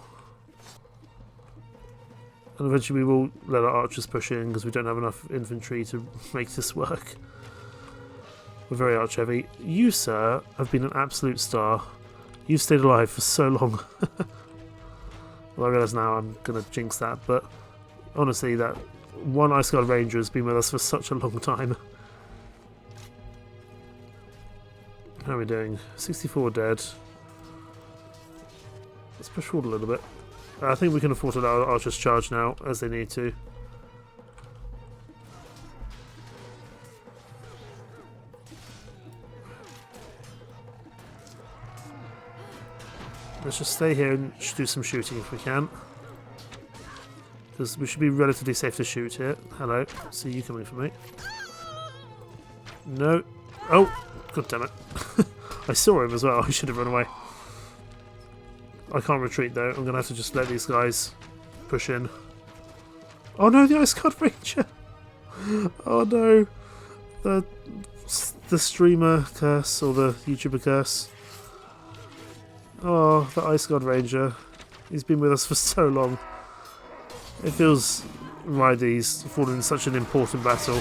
And eventually we will let our archers push in because we don't have enough infantry to make this work. We're very arch heavy. You, sir, have been an absolute star. You've stayed alive for so long. Well, I realise now I'm going to jinx that, but honestly, that one Ice Guard Ranger has been with us for such a long time. How are we doing? 64 dead. Let's push forward a little bit. I think we can afford to let our archers charge now, as they need to. Let's just stay here and do some shooting if we can. Because we should be relatively safe to shoot here. Hello, see you coming for me. No. Oh, god damn it. I saw him as well, I should have run away. I can't retreat though, I'm going to have to just let these guys push in. Oh no, the Ice Guard Ranger! Oh no. The streamer curse, or the YouTuber curse. Oh, the Ice Guard Ranger. He's been with us for so long. It feels right that he's fallen in such an important battle.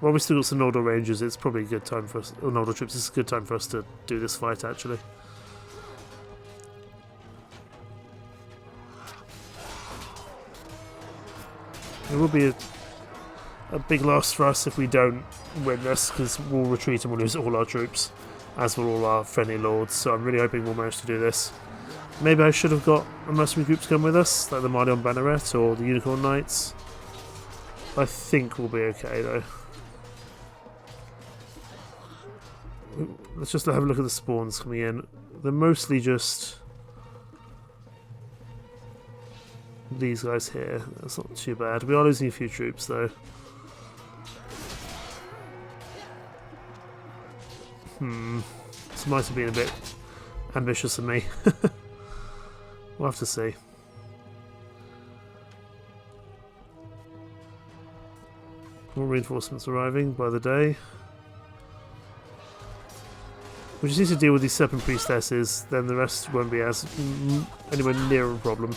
While we still got some Noldor Rangers, it's probably a good time for us, or Noldor troops, it's a good time for us to do this fight actually. It will be a big loss for us if we don't win this, because we'll retreat and we'll lose all our troops, as will all our friendly lords, so I'm really hoping we'll manage to do this. Maybe I should have got a mercenary group to come with us, like the Mardion Banneret or the Unicorn Knights. I think we'll be okay though. Let's just have a look at the spawns coming in. They're mostly just these guys here. That's not too bad. We are losing a few troops though. This might have been a bit ambitious of me. We'll have to see. More reinforcements arriving by the day. We just need to deal with these Serpent Priestesses, then the rest won't be as anywhere near a problem.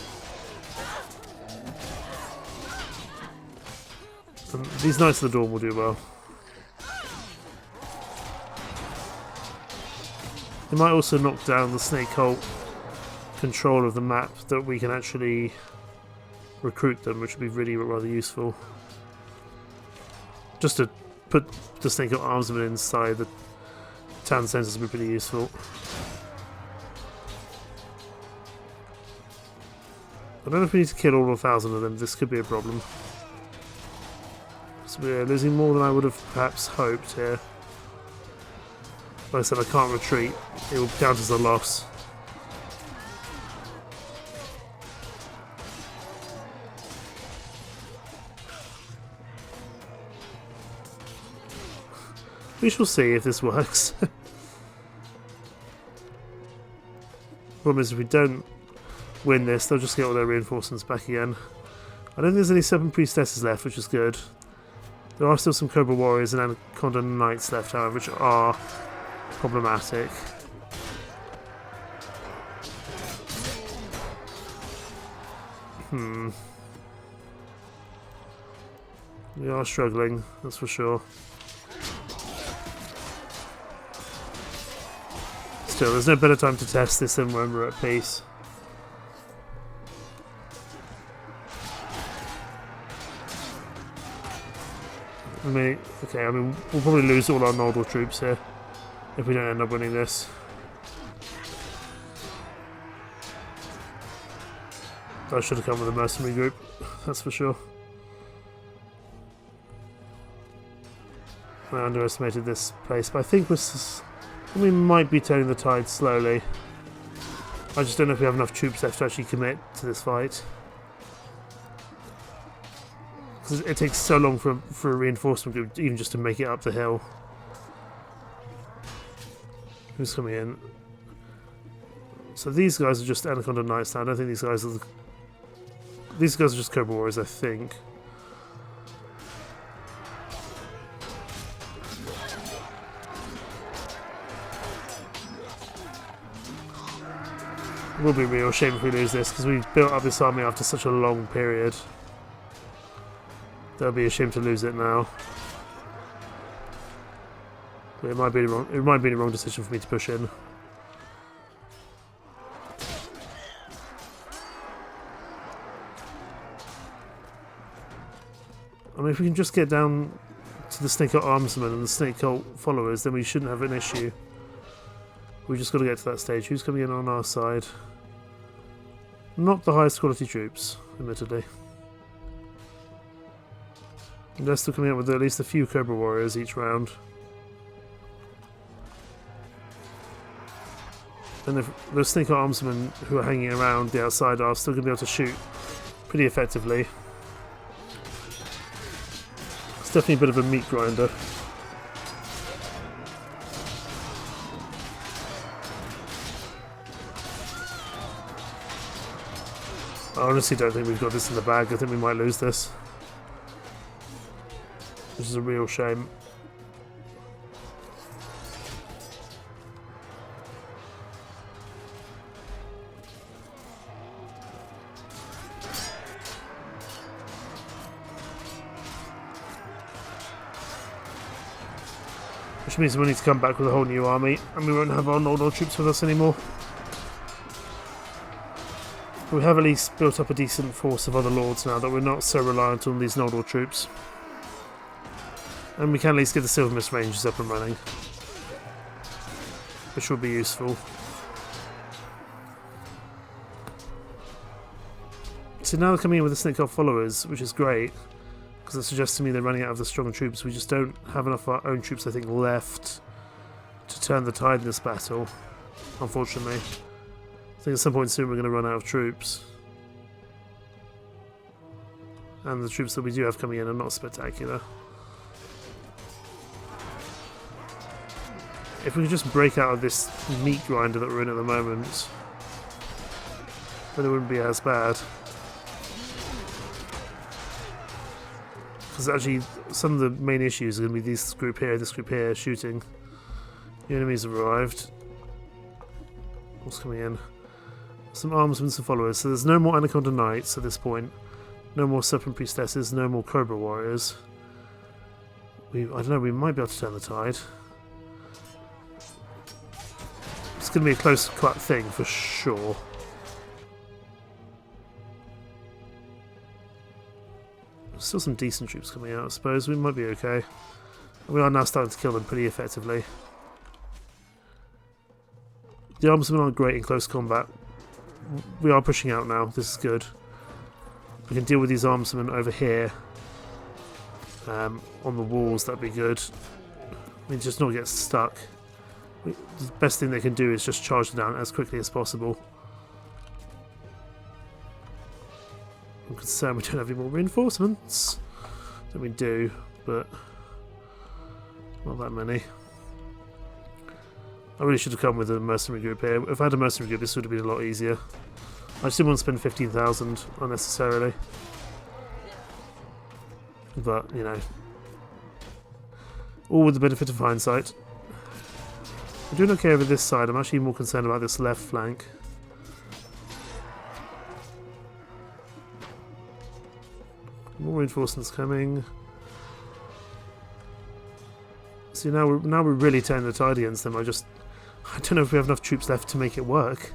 And these Knights of the Dawn will do well. They might also knock down the Snake Cult control of the map, that we can actually recruit them, which would be really rather useful. Just to put the Snake Cult armsmen inside the town centres would be pretty useful. I don't know if we need to kill all 1,000 of them. This could be a problem. So we're losing more than I would have perhaps hoped here. Like I said, I can't retreat. It will count as a loss. We shall see if this works. Problem is, if we don't win this, they'll just get all their reinforcements back again. I don't think there's any Serpent Priestesses left, which is good. There are still some Cobra Warriors and Anaconda Knights left, however, which are problematic. We are struggling, that's for sure. Still, there's no better time to test this than when we're at peace. We'll probably lose all our Noldor troops here if we don't end up winning this. I should have come with a mercenary group, that's for sure. I underestimated this place, but I think we might be turning the tide slowly. I just don't know if we have enough troops left to actually commit to this fight. Because it takes so long for a reinforcement group even just to make it up the hill. Who's coming in? So these guys are just Anaconda Knights now. I don't think these guys are... These guys are just Cobra Warriors, I think. It will be a real shame if we lose this, because we've built up this army after such a long period. That would be a shame to lose it now. But it might be the wrong decision for me to push in. I mean, if we can just get down to the Snake Cult Armsmen and the Snake Cult followers, then we shouldn't have an issue. We've just got to get to that stage. Who's coming in on our side? Not the highest quality troops, admittedly. And they're still coming up with at least a few Cobra Warriors each round. And if those Snake Cult Armsmen who are hanging around the outside are still going to be able to shoot pretty effectively. It's definitely a bit of a meat grinder. I honestly don't think we've got this in the bag. I think we might lose this. Which is a real shame. Which means we need to come back with a whole new army, and we won't have our Noldor troops with us anymore. We have at least built up a decent force of other lords now that we're not so reliant on these Noldor troops. And we can at least get the Silver Mist Rangers up and running, which will be useful. So now they're coming in with the Snake Elf followers, which is great, because that suggests to me they're running out of the strong troops. We just don't have enough of our own troops, I think, left to turn the tide in this battle, unfortunately. I think at some point soon we're going to run out of troops. And the troops that we do have coming in are not spectacular. If we could just break out of this meat grinder that we're in at the moment, then it wouldn't be as bad. Because actually, some of the main issues are going to be this group here shooting. The enemies have arrived. What's coming in? Some armsmen, some followers. So there's no more Anaconda Knights at this point. No more Serpent Priestesses, no more Cobra Warriors. I don't know, we might be able to turn the tide. It's going to be a close cut thing for sure. Still some decent troops coming out, I suppose. We might be okay. We are now starting to kill them pretty effectively. The armsmen aren't great in close combat. We are pushing out now. This is good. We can deal with these armsmen over here. On the walls, that'd be good. I mean, just not get stuck. The best thing they can do is just charge them down as quickly as possible. I'm concerned we don't have any more reinforcements. That we do, but not that many. I really should have come with a mercenary group here. If I had a mercenary group, this would have been a lot easier. I just didn't want to spend 15,000 unnecessarily. But, you know, all with the benefit of hindsight. I'm doing okay over this side. I'm actually more concerned about this left flank. More reinforcements coming. See, now we're really turning the tide against them. I don't know if we have enough troops left to make it work.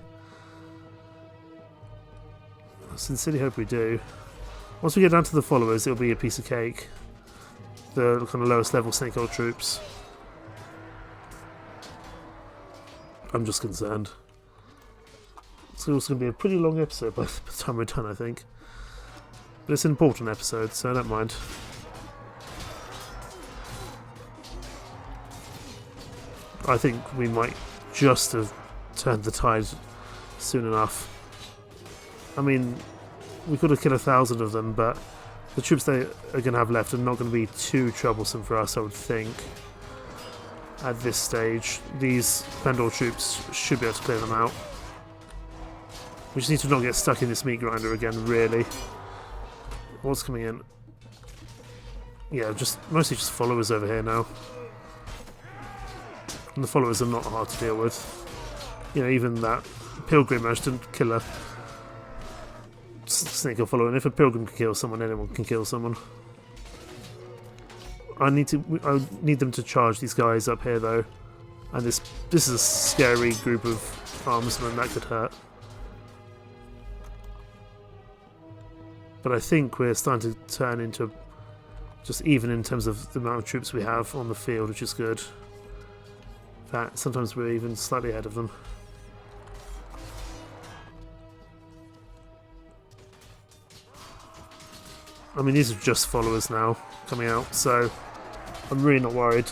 I sincerely hope we do. Once we get down to the followers, it'll be a piece of cake. The kind of lowest level Snake Old troops. I'm just concerned. It's also going to be a pretty long episode by the time we're done, I think. But it's an important episode, so I don't mind. I think we might just have turned the tide soon enough. I mean, we could have killed 1,000 of them, but the troops they are going to have left are not going to be too troublesome for us, I would think. At this stage, these Pendor troops should be able to clear them out. We just need to not get stuck in this meat grinder again, really. What's coming in? Yeah, mostly just followers over here now. And the followers are not hard to deal with. You know, even that pilgrim managed to kill a snake or follower. And if a pilgrim can kill someone, anyone can kill someone. I need them to charge these guys up here though. And this is a scary group of armsmen that could hurt. But I think we're starting to turn into just even in terms of the amount of troops we have on the field, which is good. In fact, sometimes we're even slightly ahead of them. I mean, these are just followers now coming out, so I'm really not worried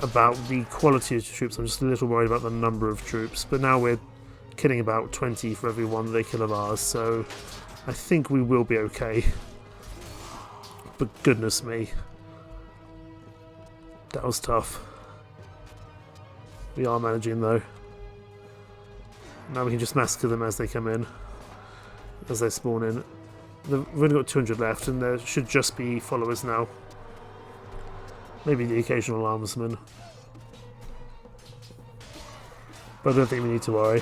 about the quality of the troops. I'm just a little worried about the number of troops. But now we're killing about 20 for every one they kill of ours, so I think we will be okay. But goodness me, that was tough. We are managing though. Now we can just massacre them as they come in, as they spawn in. We've only got 200 left, and there should just be followers now. Maybe the occasional armsman. But I don't think we need to worry.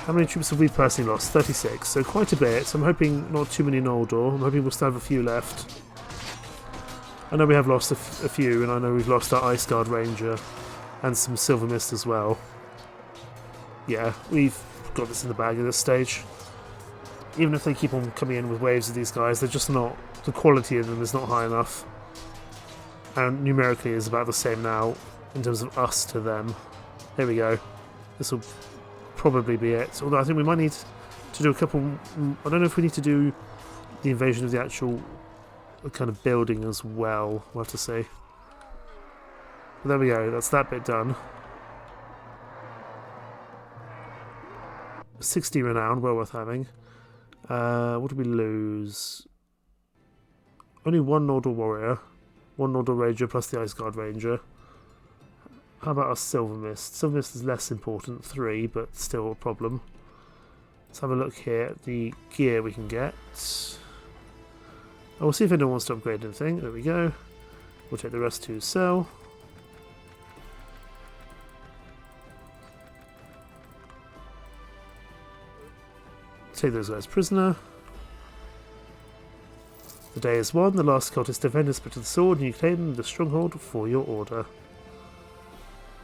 How many troops have we personally lost? 36, so quite a bit. So I'm hoping not too many in Noldor. I'm hoping we'll still have a few left. I know we have lost a few, and I know we've lost our Ice Guard Ranger and some Silver Mist as well. Yeah, we've got this in the bag at this stage. Even if they keep on coming in with waves of these guys, they're just not... The quality of them is not high enough. And numerically is about the same now in terms of us to them. Here we go. This will probably be it. Although I think we might need to do a couple. I don't know if we need to do the invasion of the actual kind of building as well. We'll have to see. But there we go. That's that bit done. 60 renown, well worth having. What did we lose? Only one Nordal warrior, one Nordal ranger plus the Ice Guard ranger. How about our Silver Mist? Silver Mist is less important, 3, but still a problem. Let's have a look here at the gear we can get. We'll see if anyone wants to upgrade anything. There we go. We'll take the rest to sell. Take those guys prisoner. The day is won. The last cultist defenders put to the sword, and you claim the stronghold for your order.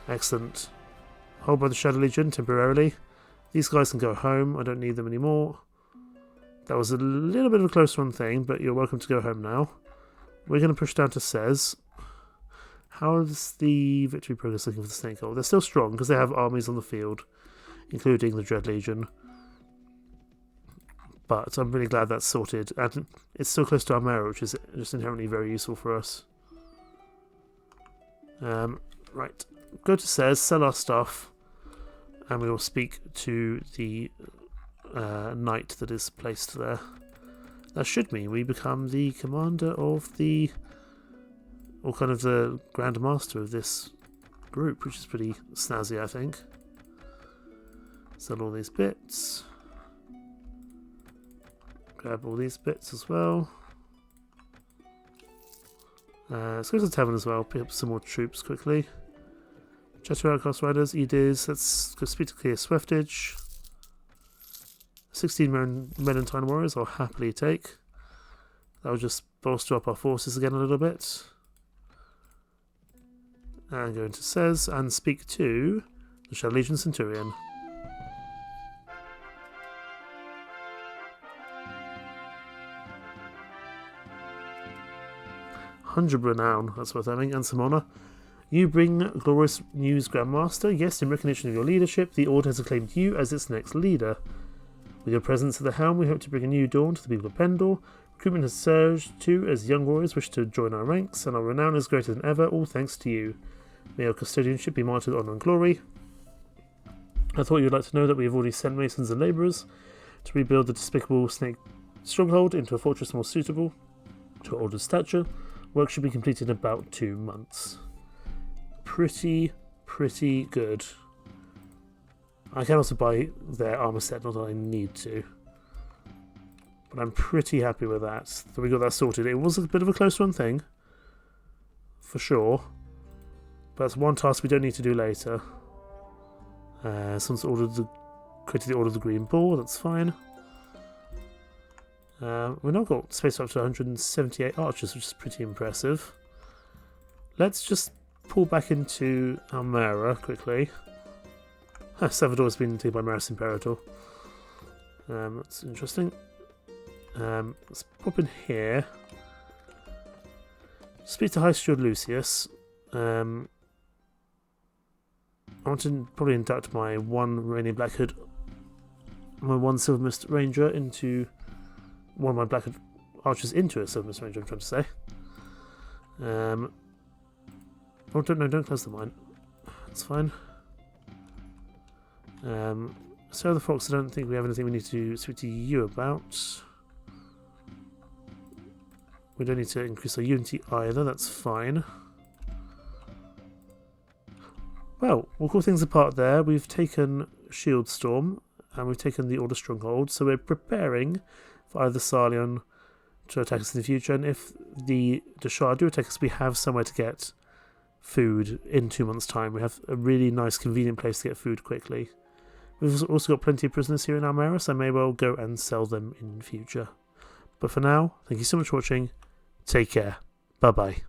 Excellent. Hold by the Shadow Legion temporarily. These guys can go home. I don't need them anymore. That was a little bit of a close run thing, but you're welcome to go home now. We're going to push down to Sez. How's the victory progress looking for the Snakehold? They're still strong because they have armies on the field, including the Dread Legion. But I'm really glad that's sorted, and it's still close to Almera, which is just inherently very useful for us. Right, go to Sez, sell our stuff, and we will speak to the knight that is placed there. That should mean we become the commander of the, or kind of the Grand Master of this group, which is pretty snazzy, I think. Sell all these bits. Grab all these bits as well. Let's go to the tavern as well, pick up some more troops quickly. Chatter Outcast Riders, Edis, let's go speak to Clear Sweftage. 16 Menentine Warriors I'll happily take. That will just bolster up our forces again a little bit. And go into Sez and speak to the Shadow Legion Centurion. 100 renown, that's worth having, and some honour. You bring glorious news, Grandmaster. Yes, in recognition of your leadership, the Order has acclaimed you as its next leader. With your presence at the helm, we hope to bring a new dawn to the people of Pendor. Recruitment has surged too, as young warriors wish to join our ranks, and our renown is greater than ever, all thanks to you. May your custodianship be marked with honour and glory. I thought you'd like to know that we have already sent masons and labourers to rebuild the despicable snake stronghold into a fortress more suitable to our Order's stature. Work should be completed in about 2 months. Pretty good. I can also buy their armour set, not that I need to. But I'm pretty happy with that. So we got that sorted. It was a bit of a close one thing, for sure. But that's one task we don't need to do later. Someone's created the Order of the Green Bull, that's fine. We've now got space up to 178 archers, which is pretty impressive. Let's just pull back into Almera quickly. Salvador's been taken by Maris Imperator. That's interesting. Let's pop in here. Speak to High Steward Lucius. I want to probably induct my one Rainy Blackhood, my one Silver Mist Ranger into one of my Blackhood archers into a Silver Mist Ranger, I'm trying to say. Oh, don't close the mine. That's fine. So the Fox, I don't think we have anything we need to speak to you about. We don't need to increase our unity either, that's fine. Well, we'll call things apart there. We've taken Shield Storm and we've taken the Order Stronghold, so we're preparing for either Sarleon to attack us in the future, and if the Deshard do attack us, we have somewhere to get food in 2 months' time. We have a really nice, convenient place to get food quickly. We've also got plenty of prisoners here in Almera, so I may well go and sell them in future. But for now, thank you so much for watching. Take care. Bye-bye.